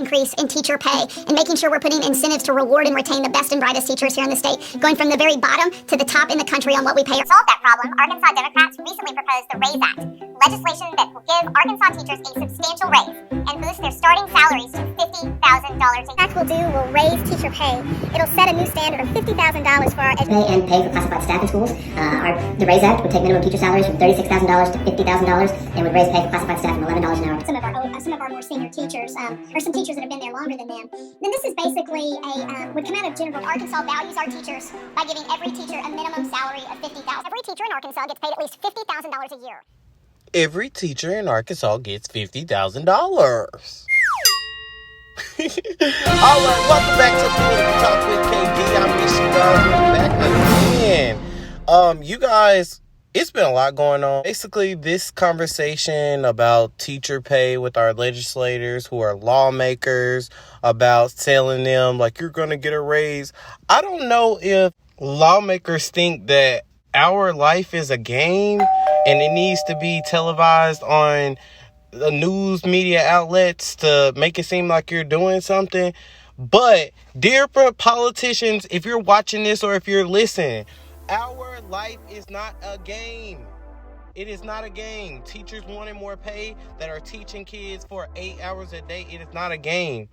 increase in teacher pay and making sure we're putting incentives to reward and retain the best and brightest teachers here in the state, going from the very bottom to the top in the country on what we pay. To solve that problem, Arkansas Democrats recently proposed the RAISE Act, legislation that will give Arkansas teachers a substantial raise and boost their starting salaries to $50,000 a year. What will raise teacher pay. It'll set a new standard of $50,000 for our education. And pay for classified staff in schools. The RAISE Act would take minimum teacher salaries from $36,000 to $50,000 and would raise pay for classified staff from $11 an hour. Some of our more senior teachers, or some teachers that have been there longer than them. Then this is basically would come out of general. Arkansas values our teachers by giving every teacher a minimum salary of $50,000. Every teacher in Arkansas gets paid at least $50,000 a year. Every teacher in Arkansas gets $50,000. All right, welcome back to Political Talk with KD. I miss you guys. We're back again. You guys, it's been a lot going on. Basically, this conversation about teacher pay with our legislators who are lawmakers, about telling them, like, you're going to get a raise. I don't know if lawmakers think that our life is a game and it needs to be televised on the news media outlets to make it seem like you're doing something. But, dear politicians, if you're watching this or if you're listening, our life is not a game. It is not a game. Teachers wanting more pay that are teaching kids for 8 hours a day. It is not a game.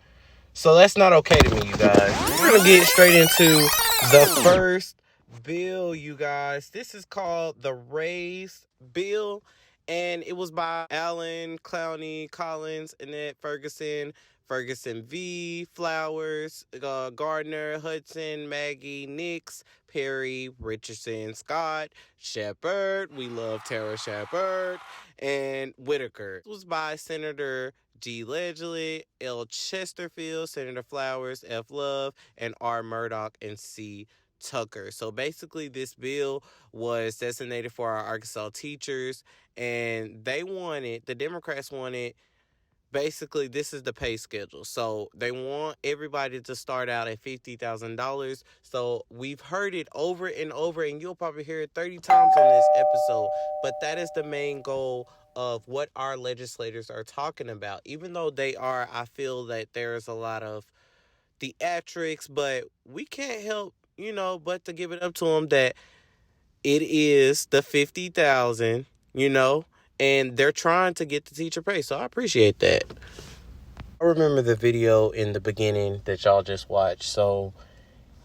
So that's not okay to me, you guys. We're going to get straight into the first bill, you guys. This is called the RAISE bill. And it was by Allen, Clowney, Collins, Annette Ferguson, Ferguson V, Flowers, Gardner, Hudson, Maggie, Nix, Perry, Richardson, Scott, Shepard. We love Tara Shepard, and Whitaker. It was by Senator G. Ledgely, L. Chesterfield, Senator Flowers, F. Love, and R. Murdoch and C. Tucker. So basically, this bill was designated for our Arkansas teachers, and the Democrats wanted, basically, this is the pay schedule. So they want everybody to start out at $50,000. So we've heard it over and over, and you'll probably hear it 30 times on this episode. But that is the main goal of what our legislators are talking about. Even though I feel that there's a lot of theatrics, but we can't help, but to give it up to them that it is the $50,000, and they're trying to get the teacher pay. So I appreciate that. I remember the video in the beginning that y'all just watched. So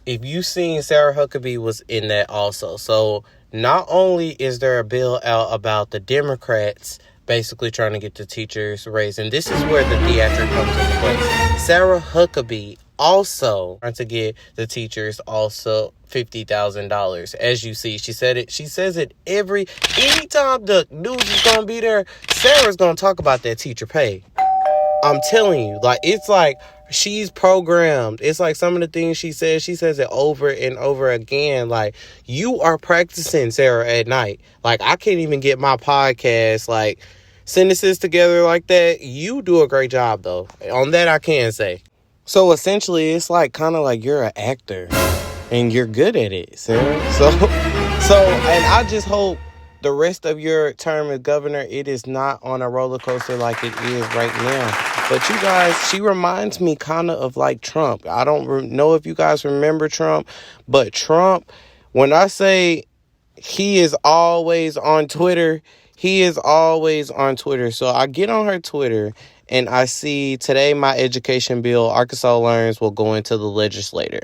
if you seen, Sarah Huckabee was in that also. So not only is there a bill out about the Democrats basically trying to get the teachers raised, and this is where the theatric comes into play. Sarah Huckabee also trying to get the teachers also $50,000. As you see, she says it anytime the news is gonna be there, Sarah's gonna talk about that teacher pay. I'm telling you, it's like she's programmed. It's like some of the things she says it over and over again. Like, you are practicing, Sarah, at night. Like, I can't even get my podcast, sentences together like that. You do a great job, though. On that, I can say. So essentially, it's kind of like you're an actor and you're good at it, Sarah. So, and I just hope the rest of your term as governor, it is not on a roller coaster like it is right now. But you guys, she reminds me kind of like Trump. I don't know if you guys remember Trump, but Trump, when I say he is always on Twitter, he is always on Twitter. So I get on her Twitter and I see today my education bill, Arkansas Learns, will go into the legislature.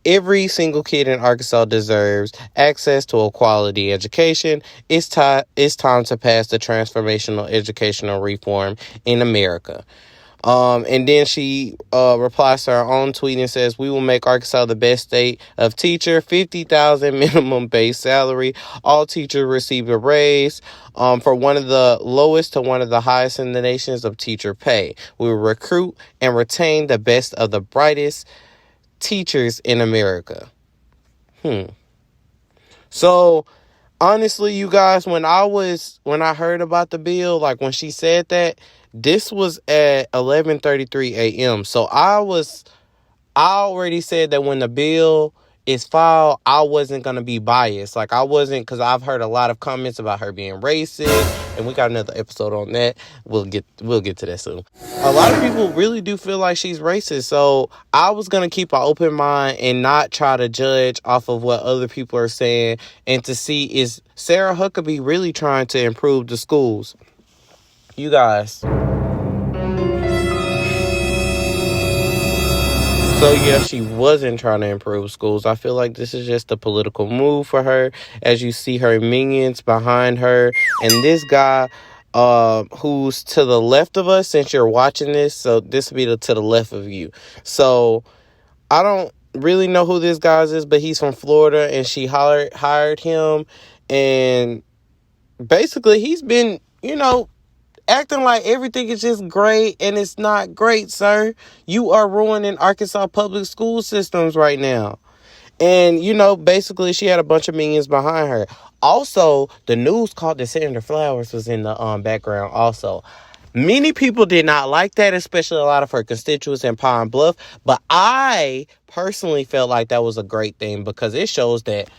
Every single kid in Arkansas deserves access to a quality education. It's time to pass the transformational educational reform in America. And then she replies to her own tweet and says, "We will make Arkansas the best state of teacher, $50,000 minimum base salary. All teachers receive a raise for one of the lowest to one of the highest in the nations of teacher pay. We will recruit and retain the best of the brightest teachers in America." So honestly, you guys, when I heard about the bill, when she said that, this was at 11:33 a.m. So I already said that when the bill is filed, I wasn't going to be biased. I wasn't, because I've heard a lot of comments about her being racist, and we got another episode on that. We'll get to that soon. A lot of people really do feel like she's racist, so I was gonna keep an open mind and not try to judge off of what other people are saying, and to see, is Sarah Huckabee really trying to improve the schools? You guys. So yeah, she wasn't trying to improve schools. I feel like this is just a political move for her, as you see her minions behind her, and this guy who's to the left of us, since you're watching this, so this will be to the left of you. So I don't really know who this guy is, but he's from Florida, and she hired him, and basically he's been, acting like everything is just great, and it's not great, sir. You are ruining Arkansas public school systems right now. And, basically she had a bunch of minions behind her. Also, the news called that Senator Flowers was in the background also. Many people did not like that, especially a lot of her constituents in Pine Bluff. But I personally felt like that was a great thing, because it shows that,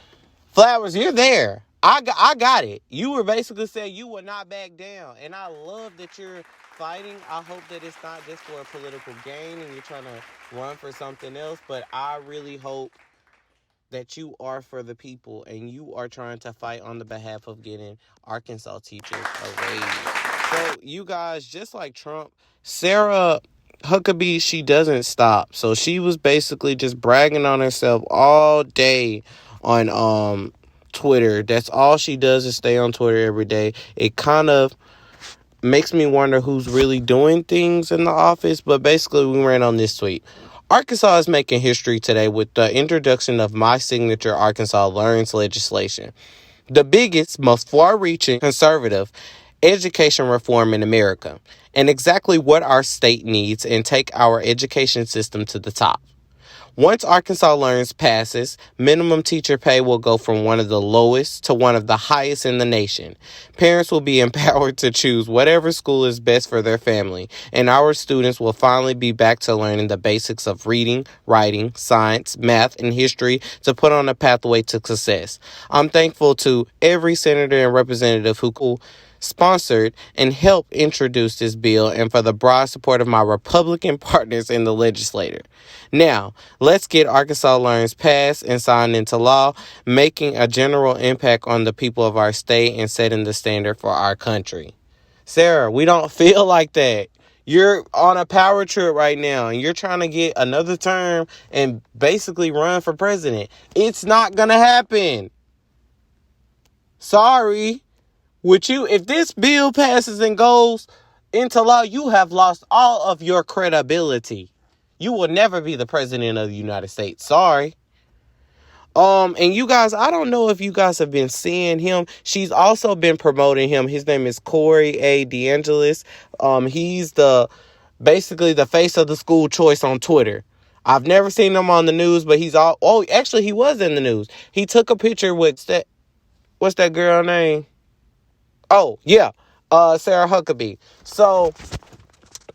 Flowers, you're there. I got it. You were basically saying you will not back down. And I love that you're fighting. I hope that it's not just for a political gain and you're trying to run for something else. But I really hope that you are for the people and you are trying to fight on the behalf of getting Arkansas teachers a raise. So you guys, just like Trump, Sarah Huckabee, she doesn't stop. So she was basically just bragging on herself all day on Twitter. That's all she does, is stay on Twitter every day. It kind of makes me wonder who's really doing things in the office. But basically, we ran on this tweet. Arkansas is making history today with the introduction of My Signature Arkansas Learns legislation, the biggest, most far-reaching conservative education reform in America, and exactly what our state needs, and take our education system to the top. Once Arkansas Learns passes, minimum teacher pay will go from one of the lowest to one of the highest in the nation. Parents will be empowered to choose whatever school is best for their family, and our students will finally be back to learning the basics of reading, writing, science, math, and history to put on a pathway to success. I'm thankful to every senator and representative who sponsored and helped introduce this bill, and for the broad support of my Republican partners in the legislature. Now, let's get Arkansas Learns passed and signed into law, making a general impact on the people of our state and setting the standard for our country. Sarah, we don't feel like that. You're on a power trip right now, and you're trying to get another term and basically run for president. It's not going to happen. Sorry. If this bill passes and goes into law, you have lost all of your credibility. You will never be the president of the United States. Sorry. And you guys, I don't know if you guys have been seeing him. She's also been promoting him. His name is Corey A. DeAngelis. He's basically the face of the school choice on Twitter. I've never seen him on the news, but actually he was in the news. He took a picture with what's that girl name? Oh, yeah, Sarah Huckabee. So,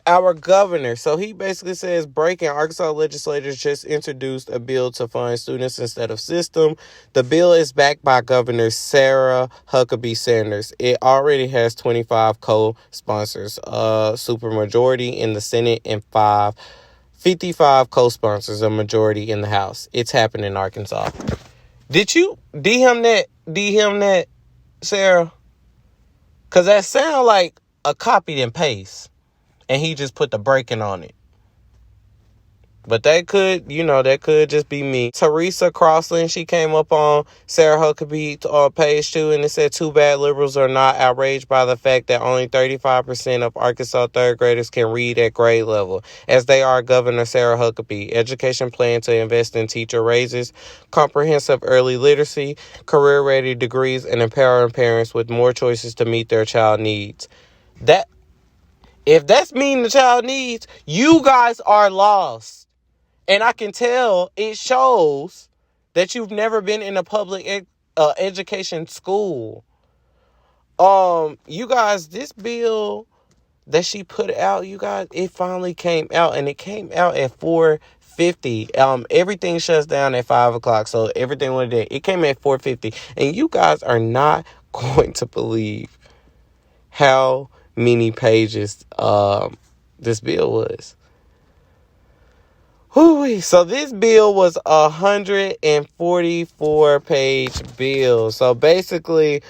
our governor, he basically says, breaking Arkansas legislators just introduced a bill to fund students instead of system. The bill is backed by Governor Sarah Huckabee Sanders. It already has 25 co-sponsors, supermajority in the Senate, and 55 co-sponsors, a majority in the House. It's happening in Arkansas. Did you DM that, Sarah? Because that sound like a copy and paste. And he just put the breaking on it. But that could just be me. Teresa Crossland, she came up on Sarah Huckabee page 2, and it said, too bad liberals are not outraged by the fact that only 35% of Arkansas third graders can read at grade level, as they are Governor Sarah Huckabee. Education plan to invest in teacher raises, comprehensive early literacy, career-ready degrees, and empowering parents with more choices to meet their child needs. If that's meeting the child needs, you guys are lost. And I can tell it shows that you've never been in a public education school. You guys, this bill that she put out, you guys, it finally came out, and it came out at 4:50. Everything shuts down at 5:00, so everything went there. It came at 4:50, and you guys are not going to believe how many pages this bill was. Whew. So this bill was 144-page bill. So basically,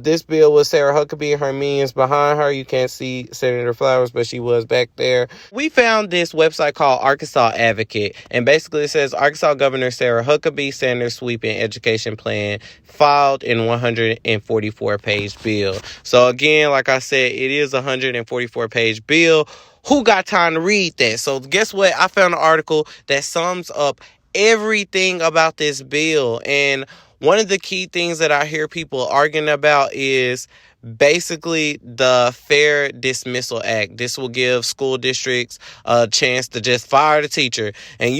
this bill was Sarah Huckabee and her minions behind her. You can't see Senator Flowers, but she was back there. We found this website called Arkansas Advocate, and basically it says Arkansas Governor Sarah Huckabee Sanders sweeping education plan filed in 144-page bill. So again, like I said, it is a 144-page bill. Who got time to read that? So guess what? I found an article that sums up everything about this bill. And one of the key things that I hear people arguing about is basically the Fair Dismissal Act. This will give school districts a chance to just fire the teacher. And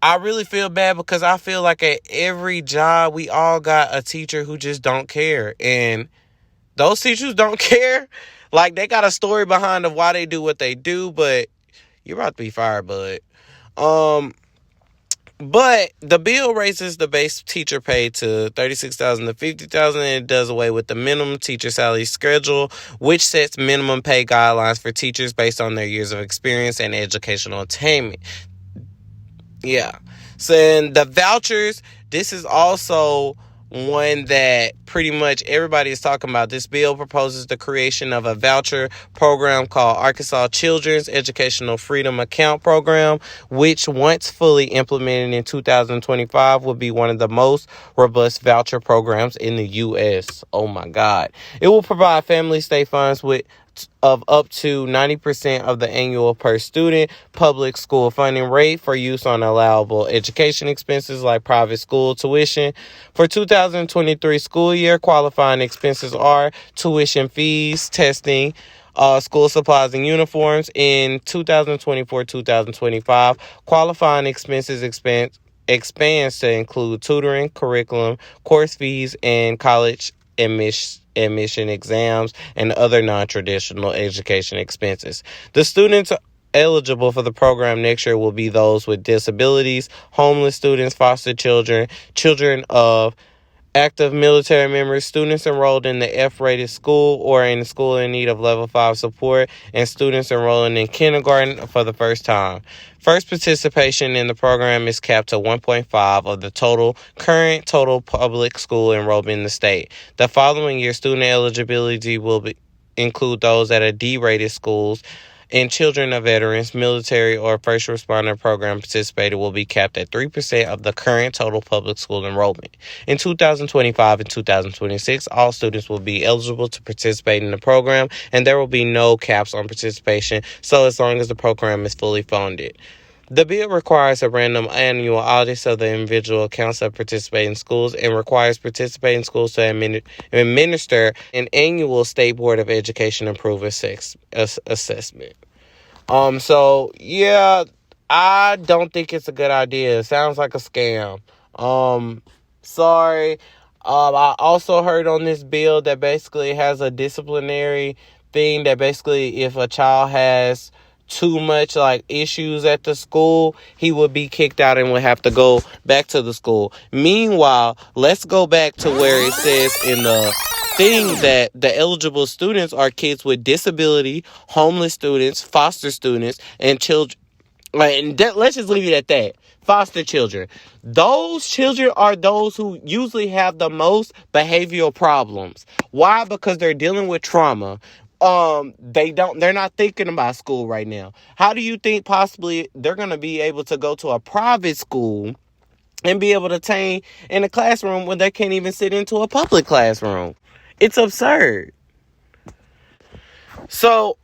I really feel bad because I feel like at every job we all got a teacher who just don't care. And those teachers don't care. Like, they got a story behind of why they do what they do, but you're about to be fired, bud. But the bill raises the base teacher pay to $36,000 to $50,000, and it does away with the minimum teacher salary schedule, which sets minimum pay guidelines for teachers based on their years of experience and educational attainment. Yeah. So, and the vouchers, this is also one that pretty much everybody is talking about. This bill proposes the creation of a voucher program called Arkansas Children's Educational Freedom Account Program, which once fully implemented in 2025 will be one of the most robust voucher programs in the U.S. Oh my God. It will provide family state funds of up to 90% of the annual per student public school funding rate for use on allowable education expenses like private school tuition. For 2023 school year, qualifying expenses are tuition fees, testing, school supplies and uniforms. In 2024-2025, qualifying expenses expands to include tutoring, curriculum, course fees, and college admission exams and other non-traditional education expenses. The students eligible for the program next year will be those with disabilities, homeless students, foster children, children of active military members, students enrolled in the F-rated school or in a school in need of level 5 support, and students enrolling in kindergarten for the first time. First participation in the program is capped to 1.5 of the current total public school enrollment in the state. The following year, student eligibility will include those that are D-rated schools, and children of veterans, military, or first responder program participated will be capped at 3% of the current total public school enrollment. In 2025 and 2026, all students will be eligible to participate in the program, and there will be no caps on participation, so as long as the program is fully funded. The bill requires a random annual audit of the individual accounts of participating schools and requires participating schools to administer an annual State Board of Education improvement assessment. So, yeah, I don't think it's a good idea. It sounds like a scam. Sorry. I also heard on this bill that basically has a disciplinary thing that basically if a child has too much like issues at the school, he would be kicked out and would have to go back to the school. Meanwhile, let's go back to where it says in the thing that the eligible students are kids with disability, homeless students, foster students, and children. Let's just leave it at that. Foster children. Those children are those who usually have the most behavioral problems. Why? Because they're dealing with trauma. They're not thinking about school right now. How do you think possibly they're going to be able to go to a private school and be able to attain in a classroom when they can't even sit into a public classroom? It's absurd. So,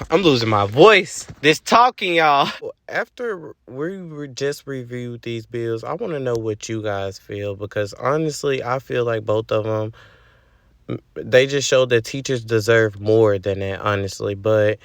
I'm losing my voice. This talking, y'all. After we just reviewed these bills, I want to know what you guys feel, because honestly, I feel like both of them, they just showed that teachers deserve more than that, honestly. But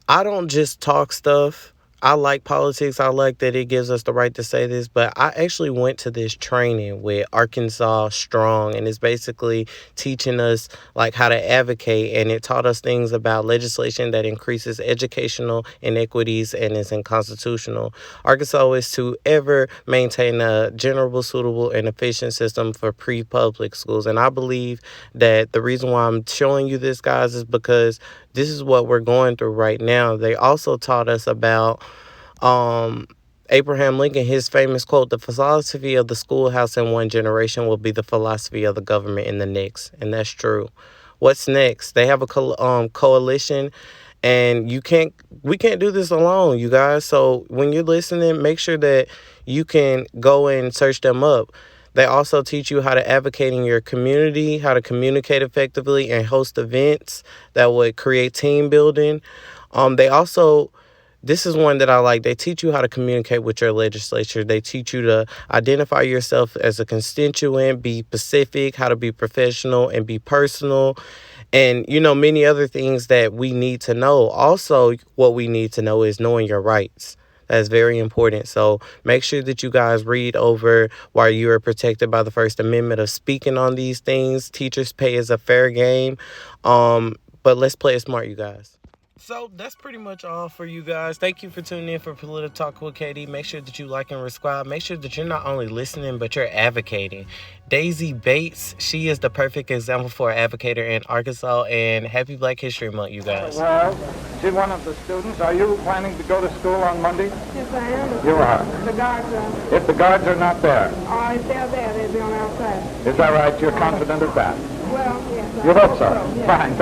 I don't just talk stuff. I like politics. I like that it gives us the right to say this, but I actually went to this training with Arkansas Strong, and it's basically teaching us like how to advocate, and it taught us things about legislation that increases educational inequities and is unconstitutional. Arkansas is to ever maintain a general, suitable, and efficient system for pre-public schools, and I believe that the reason why I'm showing you this, guys, is because this is what we're going through right now. They also taught us about Abraham Lincoln, his famous quote, "The philosophy of the schoolhouse in one generation will be the philosophy of the government in the next." And that's true. What's next? They have a coalition, and we can't do this alone, you guys. So when you're listening, make sure that you can go and search them up. They also teach you how to advocate in your community, how to communicate effectively, and host events that would create team building. They also, this is one that I like. They teach you how to communicate with your legislature. They teach you to identify yourself as a constituent, be specific, how to be professional and be personal, and, many other things that we need to know. Also, what we need to know is knowing your rights. That's very important. So make sure that you guys read over why you are protected by the First Amendment of speaking on these things. Teachers' pay is a fair game. But let's play it smart, you guys. So that's pretty much all for you guys. Thank you for tuning in for Political Talk with KD. Make sure that you like and subscribe. Make sure that you're not only listening, but you're advocating. Daisy Bates, she is the perfect example for an advocator in Arkansas. And happy Black History Month, you guys. Well, she's one of the students. Are you planning to go to school on Monday? Yes, I am. You are. The guards are. If the guards are not there, If they're there, they'll be on outside. is that right? You're confident of that? Well, yes. You hope so? Yes. Fine. Thank